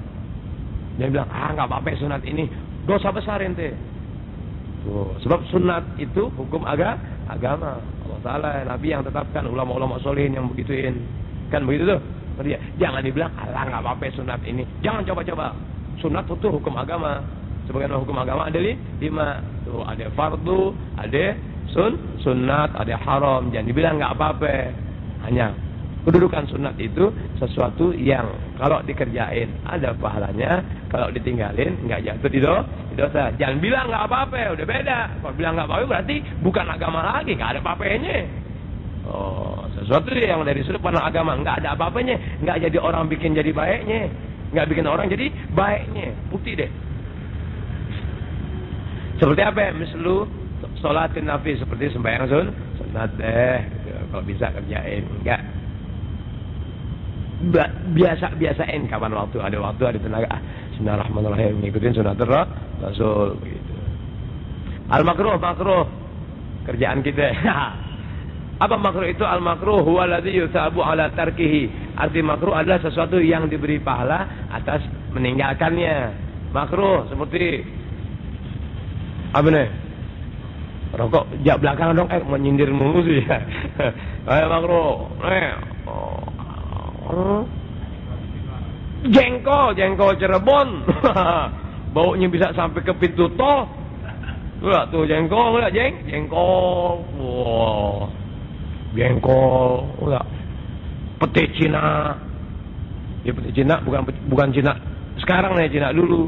Jangan bilang enggak apa-apa sunat ini dosa besar ente. Sebab sunat itu hukum agama. Allah Ta'ala Nabi yang tetapkan, ulama-ulama solihin yang begituin. Kan begitu tuh. Jangan dibilang nggak apa-apa sunat ini. Jangan coba-coba. Sunat itu hukum agama. Sebagian hukum agama ada 5. Tuh ada fardu, ada sunat, ada haram. Jangan dibilang nggak apa-apa. Hanya kedudukan sunat itu sesuatu yang kalau dikerjain ada pahalanya, kalau ditinggalin nggak jatuh di dosa. Jangan bilang nggak apa-apa, udah beda. Kalau bilang nggak apa-apa berarti bukan agama lagi, nggak ada apa-apanya. Oh, sesuatu yang dari sudut pandang agama nggak ada apa-apanya, nggak jadi orang bikin jadi baiknya, nggak bikin orang jadi baiknya. Bukti deh. Seperti apa? Mislu sholatin nafi, seperti sembahyang sunat deh. Kalau bisa kerjain, enggak. Biasain kapan ada waktu ada tenaga. Bismillahirrahmanirrahim, ngikutin sunnatul Rasul begitu. Al-makruh, makruh kerjaan kita. Apa makruh itu? Al-makruh huwa alladhi yuthabu ala tarkihi. Arti makruh adalah sesuatu yang diberi pahala atas meninggalkannya. Makruh seperti apa nih? Rokok jak belakang dong, menyindir mulu sih. Kayak makruh. Jengkol Cirebon. Baunya bisa sampai ke pintu tol. Lihat tuh jengkol, lihat jengkol. Wow. Jengkol, lihat. Pete Cina. Ya pete Cina bukan Cina sekarang nih, Cina dulu.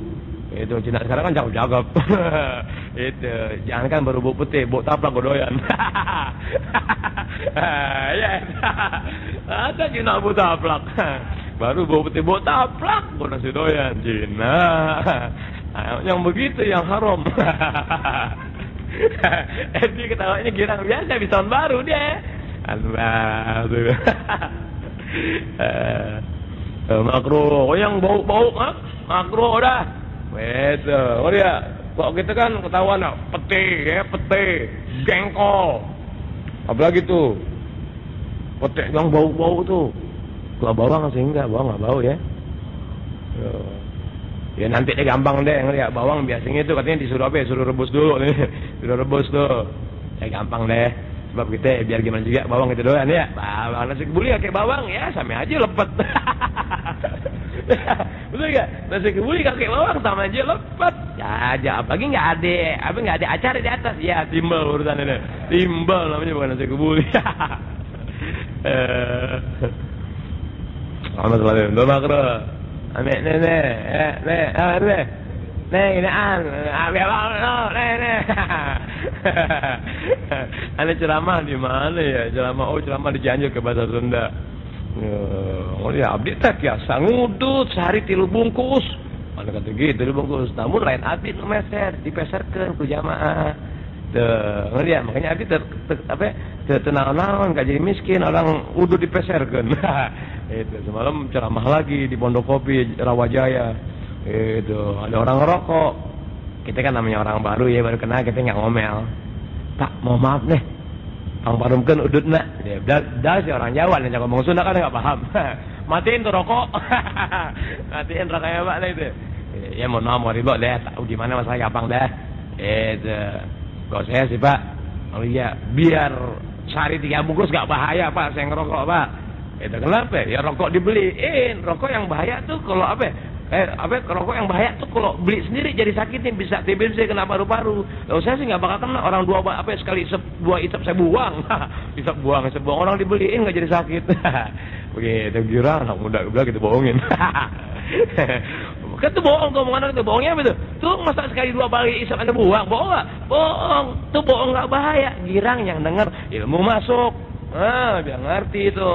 Itu Cina sekarang kan cakep-cakep. Itu jangan kan baru bau pete, bau taplak godoyan. Ya. Ada Cina bau taplak. Baru bau pete bau taplak, bau nasi doyan Cina. Yang begitu yang haram. Dia ketawanya girang biasa di tahun baru dia. Makruh, yang bau makruh udah. Betul. Oh ya, kok kita kan ketahuan pete, jengkol. Apalagi tuh pete yang bau-bau tuh. Kalau bawang sih enggak bau ya. Ya nanti deh gampang deh ngeliat bawang biasanya itu katanya disuruh apa ya? Suruh rebus dulu nih. Suruh rebus tuh. Ya gampang deh. Sebab kita biar gimana juga bawang itu doyan ya. Bawang nasi kebuli kayak bawang ya sama aja lepet. Betul enggak? Nasi kebuli kakek bawang sama aja lepet. aja, apalagi nggak ada acara di atas, ya timbal urusan ini, timbal namanya bukan nasi kebuli. Muhammad sallallahu alaihi wasallam. Amin ini Ada ceramah di mana ya? Ceramah di Cianjur ke bahasa Sunda. Oh ya, abdi teh biasa ngudut sehari 3 bungkus. Mana kata gitu 3 bungkus. Namun lain abdi nu meser, dipeserkeun ku jamaah. Ngerti ya, makanya abdi tenang-tenang gak jadi miskin, orang udut dipeserkeun. Itu semalam ceramah lagi di Pondok Kopi Rawajaya. Itu ada orang ngerokok. Kita kan namanya orang baru ya, baru kenal, kita nggak ngomel. Pak, mau maaf nih, Bang Parumkeun udutna. Dia dah si orang Jawa nih, ngomong Sunda kan nggak paham. Matiin tuh rokok. Matiin rokoknya Pak lah itu. Ya mohon maaf, mau ribet deh, tahu gimana masalah gampang dah. Itu kok saya sih Pak. Oh iya, biar sehari 3 bungkus nggak bahaya Pak, saya ngerokok Pak. Itu kenapa? Ya rokok dibeliin. Rokok yang bahaya tuh kalau rokok yang bahaya tuh kalau beli sendiri jadi sakit nih, bisa TBC, kena paru-paru. Lalu saya sih nggak bakal kena, orang sekali 2 isap saya buang. isap buang orang dibeliin nggak jadi sakit. Begitu kira anak muda udah gitu bohongin. Kan tuh bohong tuh omongan itu, bohongnya apa itu? Tuh masa sekali 2 kali isap Anda buang, bohong nggak? Bohong, tuh bohong nggak bahaya. Girang yang dengar ilmu masuk, biar ngerti itu.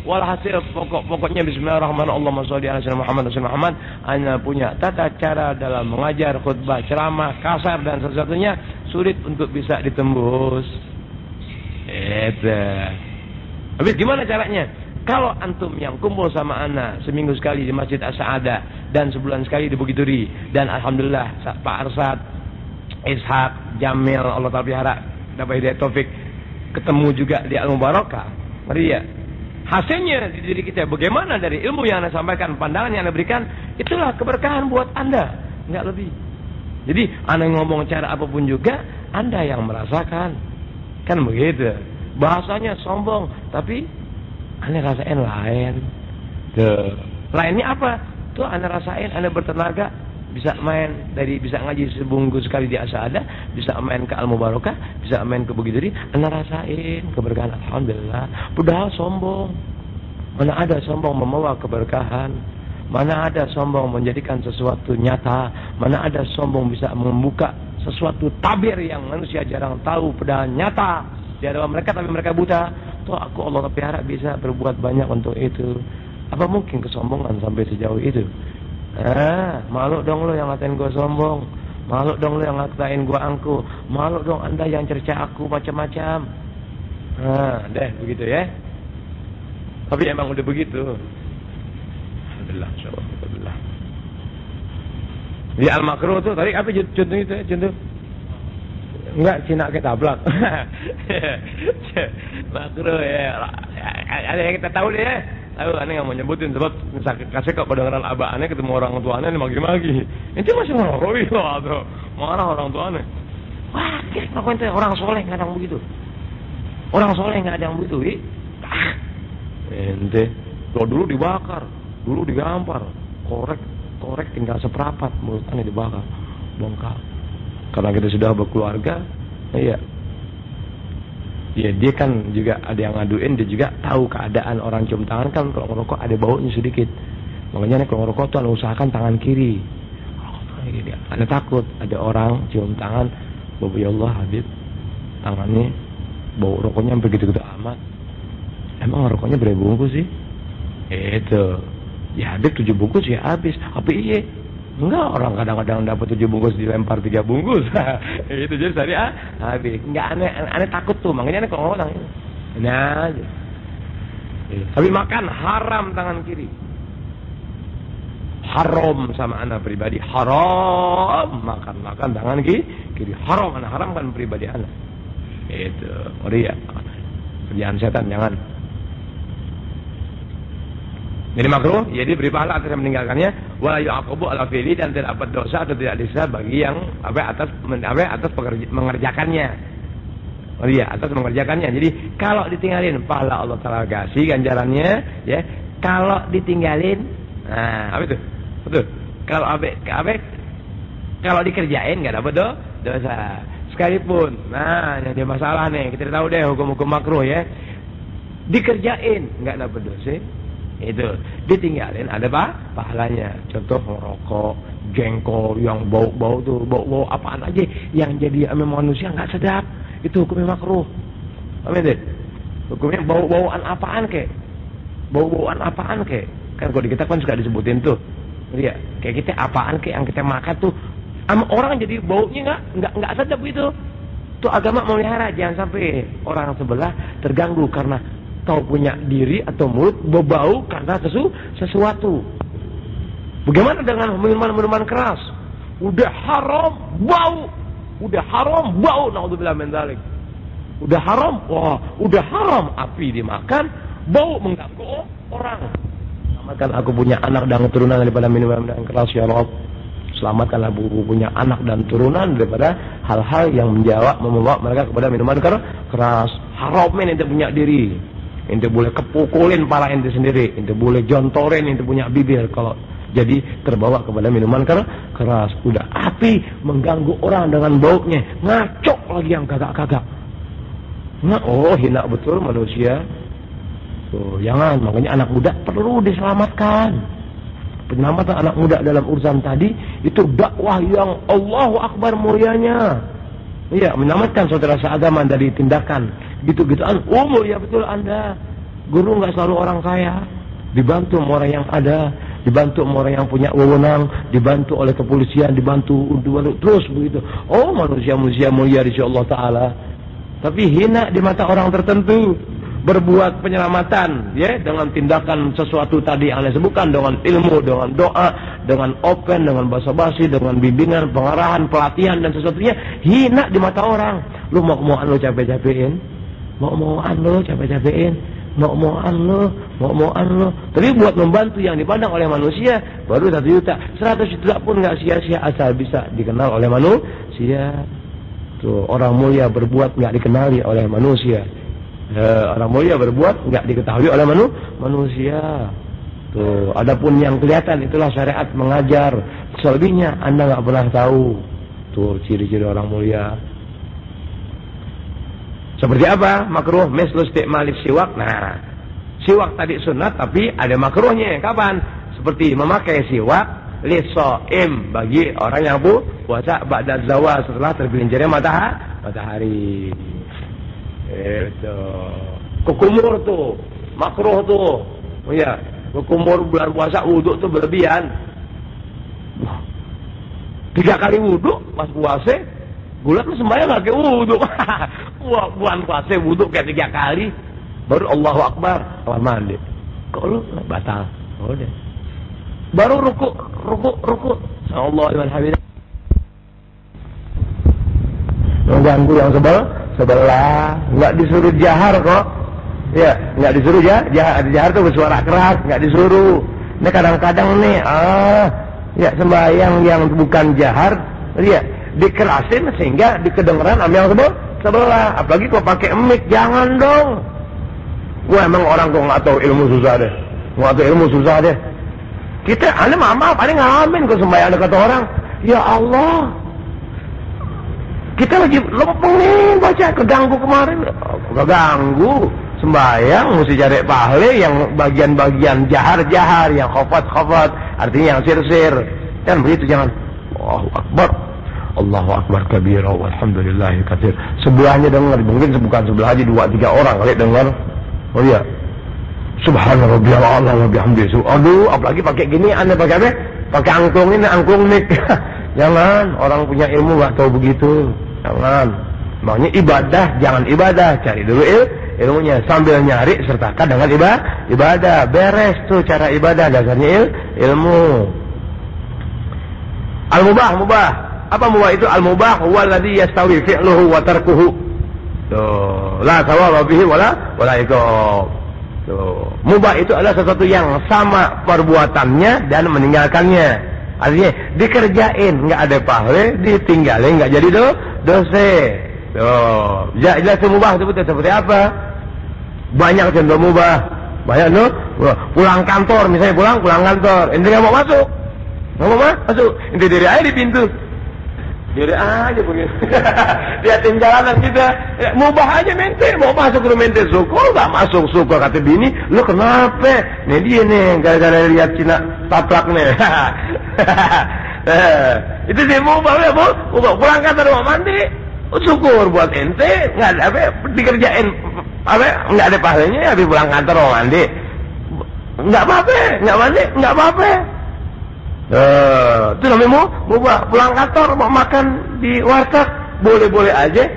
Walhasil pokoknya bismillahirrahmanirrahim, Allahumma sholli ala sayyidina Muhammad. Hanya punya tata cara dalam mengajar, khutbah, ceramah, kasar dan sesuatunya sulit untuk bisa ditembus. Habis gimana caranya? Kalau antum yang kumpul sama ana seminggu sekali di Masjid As-Sa'adah dan sebulan sekali di Bukit Duri, dan alhamdulillah Pak Arsad, Ishak, Jamil, Allah Ta'ala pelihara, dapat hidayah taufik, ketemu juga di Al-Mubarakah. Mari ya. Hasilnya di diri kita bagaimana dari ilmu yang Anda sampaikan, pandangan yang Anda berikan, itulah keberkahan buat Anda, enggak lebih. Jadi Anda ngomong cara apapun juga Anda yang merasakan. Kan begitu. Bahasanya sombong, tapi Anda rasain lain. Lainnya apa? Tuh Anda rasain, Anda bertenaga, bisa main bisa ngaji sebungkus sekali di As-Sa'adah, bisa main ke Al-Mubarakah, bisa main ke Bukit Duri, Anda rasain keberkahan, alhamdulillah. Padahal sombong, mana ada sombong membawa keberkahan, mana ada sombong menjadikan sesuatu nyata, mana ada sombong bisa membuka sesuatu tabir yang manusia jarang tahu, padahal nyata di hadapan mereka, tapi mereka buta. Tuh aku Allah pelihara bisa berbuat banyak untuk itu. Apa mungkin kesombongan sampai sejauh itu? Malu dong lo yang ngatain gue sombong, malu dong lo yang ngatain gue angkuh, malu dong Anda yang cerca aku macam-macam. Deh begitu ya. Tapi emang udah begitu. Alhamdulillah, alhamdulillah. Di Al-Makruh tuh tadi apa contoh itu ya, contoh? Enggak, Cina ketablak. Makruh ya. Ada yang kita tahu deh ya. Tahu aneh nggak mau nyebutin sebab kasih kok kedengaran abah aneh ketemu orang tuanya ini magi-magi. Itu masih ngerokok loh atau marah orang tuanya. Wah, kira-kira itu orang soleh nggak ada yang begitu. Orang soleh nggak ada yang begitu. Ente, kalau dulu dibakar, dulu digampar, korek tinggal seperempat mulut aneh dibakar, bongkar. Karena kita sudah berkeluarga, iya. Ya dia kan juga ada yang ngaduin, dia juga tahu keadaan orang cium tangan kan kalau ngerokok ada baunya sedikit. Makanya kalau ngerokok tuh usahakan tangan kiri. Anda takut ada orang cium tangan, bau ya Allah Habib, tangannya bau rokoknya sampai gitu-gitu amat. Emang rokoknya berapa bungkus sih? Itu. Ya Habib 7 bungkus ya habis. Apa iya? Enggak, orang kadang-kadang dapat 7 bungkus dilempar 3 bungkus. Itu jadi syariah habis. Enggak aneh takut tuh, makanya aneh kalau ngomong ini. Nah aja. Tapi makan haram tangan kiri. Haram sama anak pribadi, haram makan tangan kiri. Haram anak haramkan pribadi anak. Itu, ria. Kerjaan setan jangan. Jadi makruh, jadi beri pahala atas yang meninggalkannya, wa yu'aqabu ala fi'li, dan tidak dapat dosa atau tidak disisa bagi yang atas mengerjakannya. Oh iya, atas mengerjakannya. Jadi kalau ditinggalin pahala Allah Taala kasih ganjarannya, ya. Kalau ditinggalin, nah, apa itu? Betul. Kalau Kalau dikerjain nggak dapat dosa. Sekalipun, nah yang jadi masalah nih, kita tahu deh hukum-hukum makruh ya. Dikerjain nggak dapat dosa, itu ditinggalin ada pahalanya. Contoh ngerokok, jengkol yang bau-bau tuh, bau-bau apaan aja yang jadi sama manusia nggak sedap, itu hukumnya makruh. Amin deh. Hukumnya bau-bauan apaan kek? Bau-bauan apaan kek? Kan kalau di kita kan suka disebutin tuh. Iya, kayak kita apaan kek yang kita makan tuh sama orang jadi baunya nggak sedap gitu. Tuh agama melihara jangan sampai orang sebelah terganggu karena kau punya diri atau mulut berbau karena sesuatu. Bagaimana dengan minuman-minuman keras? Udah haram bau, naudzubillah min dzalik. Udah haram api dimakan, bau mengganggu orang. Selamatkan aku punya anak dan keturunan daripada minuman keras ya Rabb. Selamatkan aku punya anak dan turunan daripada hal-hal yang membawa mereka kepada minuman keras. Haram ente punya diri. Ente boleh kepukulin pala ente sendiri, ente boleh jontorin ente punya bibir kalau jadi terbawa kepada minuman keras. Udah api mengganggu orang dengan baunya, ngacok lagi yang kagak-kagak. Nah, hina betul manusia. Tuh, jangan, makanya anak muda perlu diselamatkan. Penyelamatan anak muda dalam urusan tadi itu dakwah yang Allahu Akbar mulianya. Iya, menyelamatkan saudara seagama dari tindakan gitu-gituan. Ya betul Anda. Guru nggak selalu orang kaya. Dibantu sama orang yang ada, dibantu sama orang yang punya wewenang, dibantu oleh kepolisian, dibantu terus begitu. Manusia-manusia mulia di Allah Taala. Tapi hina di mata orang tertentu. Berbuat penyelamatan ya dengan tindakan sesuatu tadi yang Anda sebutkan, dengan ilmu, dengan doa, dengan open, dengan basa-basi, dengan bimbingan, pengarahan, pelatihan dan sesuatunya hina di mata orang. Lu mau-mauan lu capek-capekin, mau-mauan lu capek-capekin, mau-mauan lu. Tapi buat membantu yang dipandang oleh manusia baru 1 juta, 100 juta pun nggak sia-sia asal bisa dikenal oleh manusia. Tuh orang mulia berbuat nggak dikenali oleh manusia. Orang mulia berbuat nggak diketahui oleh manusia. Tuh, adapun yang kelihatan itulah syariat mengajar. Selebihnya Anda nggak pernah tahu. Tuh ciri-ciri orang mulia. Seperti apa? Makruh mislu isti'malis siwak. Nah, siwak tadi sunat tapi ada makruhnya. Kapan? Seperti memakai siwak lisoim bagi orang yang puasa ba'da zawal setelah tergelincirnya matahari. Itu kukumur tuh makruh tuh. Iya, kukumur bulan puasa wudu tuh berlebihan. 3 kali wudu pas puasa, bulan tuh sembahyang nggak kayak wudu. Wah, bulan puasa wudu kayak 3 kali, baru Allahu Akbar kamar mandi. Kok lu batal? Udah. Baru ruku. Sallallahu alaihi wasallam. Mengganggu yang sebelah, nggak disuruh jahar kok, ya nggak disuruh jahar tuh bersuara keras, nggak disuruh. Ini kadang-kadang nih, ya sembahyang yang bukan jahar, ya dikerasin sehingga dikedengeran sama yang sebelah. Apalagi kalau pakai mic, jangan dong. Wah emang orang kok nggak tahu ilmu susah deh, Kita, Anda maaf, Anda ngalamin kok sembahyang dekat orang. Ya Allah. Kita lagi lempeng nih baca, keganggu kemarin. Keganggu. Sembahyang mesti cari pahle yang bagian-bagian jahar-jahar, yang khafat-khafat, artinya yang sir-sir. Dan begitu jangan. Allahu Akbar. Allahu Akbar kabira walhamdulillahi katsir. Sebelahnya dengar, mungkin bukan sebelah aja 2-3 orang kali dengar. Oh iya. Subhana rabbiyal a'la wa bihamdihi. Aduh, apalagi pakai gini, Anda pakai apa? Pakai angklung ini, angklung mic. Jangan, orang punya ilmu enggak tahu begitu. Jangan. Makanya ibadah, jangan ibadah, cari dulu ilmunya sambil nyari sertakan dengan ibadah. Beres tuh cara ibadah, dasarnya ilmu. Al-mubah. Apa mubah itu? Al-mubah huwa alladhi yastawi fi'luhu wa tarkuhu. Tuh, la thawaba bihi wala iqab. Tuh, mubah itu adalah sesuatu yang sama perbuatannya dan meninggalkannya. Artinya dikerjain nggak ada pahala, ditinggalin nggak jadi dosa. Tuh, jelas mubah itu seperti apa? Banyak contoh mubah. Banyak tuh. Pulang kantor, misalnya pulang kantor, ente nggak mau masuk. Nggak mau masuk, ente diri aja di pintu. Jadi aja begini. Liatin jalanan kita, ya, mubah aja mente, mau masuk ke mente syukur, gak masuk syukur kata bini, lu kenapa? Nih dia nih, gara-gara lihat Cina taplak nih. Itu sih mubah ya bu, pulang kantor mau mandi, syukur buat ente, nggak ada apa, dikerjain apa, nggak ada pahalanya, habis pulang kantor mau mandi, nggak apa-apa, nggak mandi, nggak apa-apa. Itu namanya mau pulang kantor mau makan di warteg boleh-boleh aja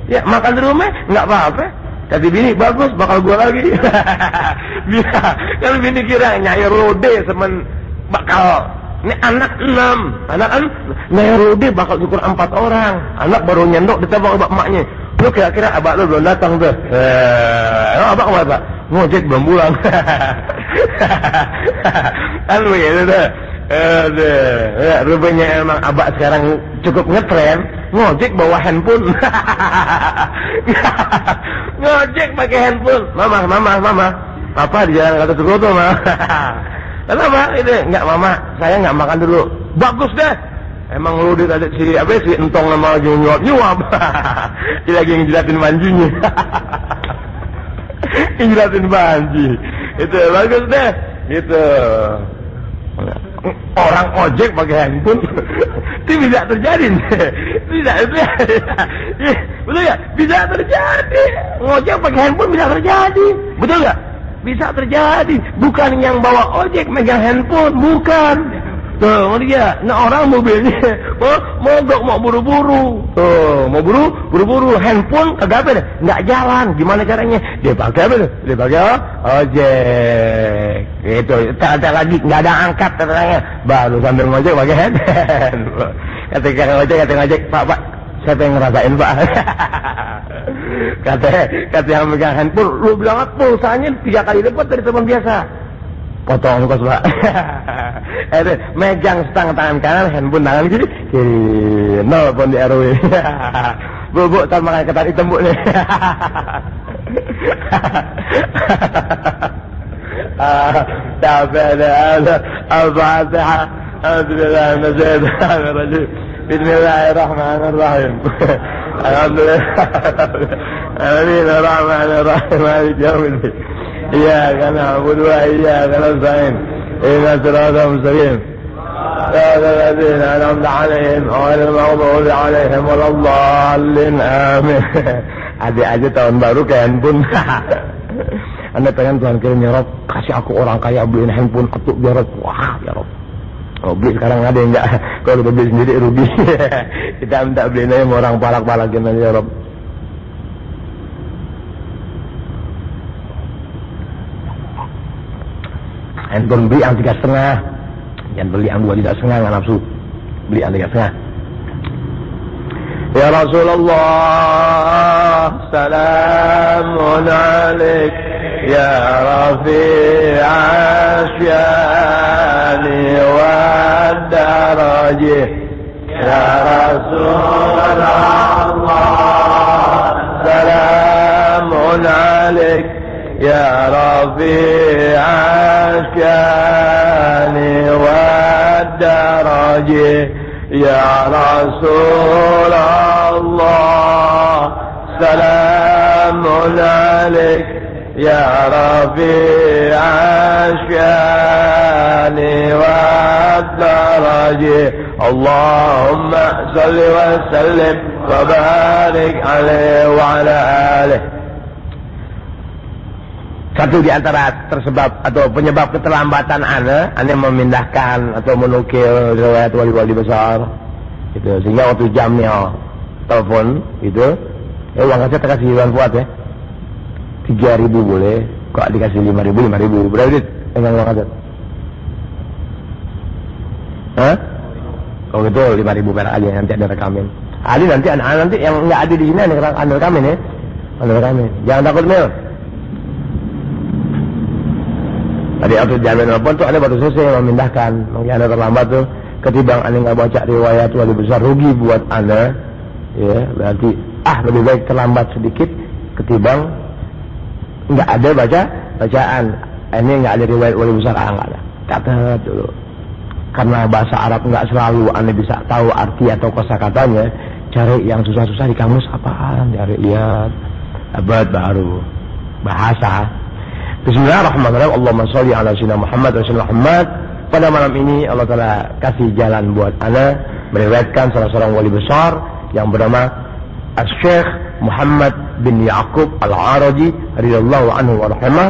ya, makan di rumah nggak apa-apa. Kata bini bagus, bakal gua lagi. Kalau bini kira nyayur rode semen bakal ini anak 6 anak kan nyayur rode bakal ukur 4 orang, anak baru nyendok ditembak abak emaknya. Lu kira-kira abak lu belum datang tuh, abak kemana pak? Ngojek belum pulang. Kan begitu tuh. Ya, rupanya emang abak sekarang cukup ngetren ngojek bawa handphone. Ngojek pakai handphone. Mama papa di jalan kata Sukoto mah. Kenapa itu enggak mama, saya enggak makan dulu. Bagus deh, emang lu ada si apa si entong nama lagi nyuap. Dia lagi ngejelatin banjinya. Ngejelatin banji itu bagus deh gitu. Orang ojek pakai handphone itu bisa terjadi. Bisa betul ya, bisa terjadi. Ngojek pakai handphone bisa terjadi, betul nggak? Bisa terjadi. Bukan yang bawa ojek megang handphone, bukan. Tuh, dia, nah orang mobilnya mogok mau buru-buru. Tuh, mau buru-buru handphone kagak apa deh, nggak jalan. Gimana caranya? Dia pakai apa tuh? Dia pakai ojek. Itu, tak lagi nggak ada angkat katanya. Baru sambil ngojek pakai handphone. Ketika ngojek, Pak, siapa yang ngerasain Pak? kata yang megang handphone, lu bilang pulsanya 3 kali lipat dari teman biasa. Potong kos Pak. Megang stang tangan kanan, handphone tangan kiri, nelpon di RW. Bu, tar makan ketan hitam bu nih. Al-Fatihah. Bismillahirrahmanirrahim. Alhamdulillah. Amin. Ar-Rahmanir-Rahim. Maliki yaumiddin. إياك نعبد وإياك نستعين إهدنا الصراط المستقيم صراط الذين أنعمت عليهم غير المغضوب عليهم ولا الضالين آمين. Adik-adik tahun baru ke handphone. Anda pengen Tuhan kirim ya Rob, kasih aku orang kaya beliin handphone ketuk ya Rob. Wah ya Rob, oh, beli sekarang ada enggak? Kalau udah beli sendiri rugi. Kita minta beliin aja sama orang palak-palakin aja ya Rob. Handphone beli yang 3,5, jangan beli yang 2,5, nggak nafsu, beli yang 3,5. Ya Rasulullah, salamun alaik, ya Rafi' asyani wa darajih, ya Rasulullah, salamun alaik, ya Rafi' asyani wa darajih, ya Rasulullah, salamun alaik, ya Rafi' asyani wa darajih. Allahumma salli wa sallim wa barik alaihi wa ala alihi. Satu di antara tersebab atau penyebab keterlambatan ane memindahkan atau menukil riwayat wali-wali besar itu, sehingga waktu jamnya telepon itu uang kasih terkasih Iwan Fuad ya 3.000 boleh, kok dikasih 5.000 berapa duit dengan uang kasih? Hah? Oh gitu 5.000 perak aja, nanti ada rekamin. Nanti nanti yang nggak ada di sini ada rekamin ya, ada rekamin. Jangan takut Mil. Tadi waktu jamin telepon tuh ada baru selesai memindahkan, mungkin anda terlambat tuh, ketimbang anda nggak baca riwayat wali besar rugi buat anda, ya berarti lebih baik terlambat sedikit ketimbang nggak ada bacaan. Ini nggak ada riwayat wali besar, nggak ada. Catat dulu. karena bahasa Arab nggak selalu Anda bisa tahu arti atau kosakatanya, cari yang susah-susah di kamus apaan, cari lihat abad baru bahasa. Bismillahirrahmanirrahim. Allahumma sholli ala sayyidina Muhammad wa sallam Muhammad. Pada malam ini Allah Ta'ala kasih jalan buat Ana meriwayatkan salah seorang wali besar yang bernama Asy-Syaikh Muhammad bin Ya'qub Al-Araji radhiyallahu anhu wa rahimah.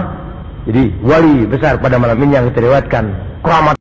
Jadi wali besar pada malam ini yang diriwayatkan keramat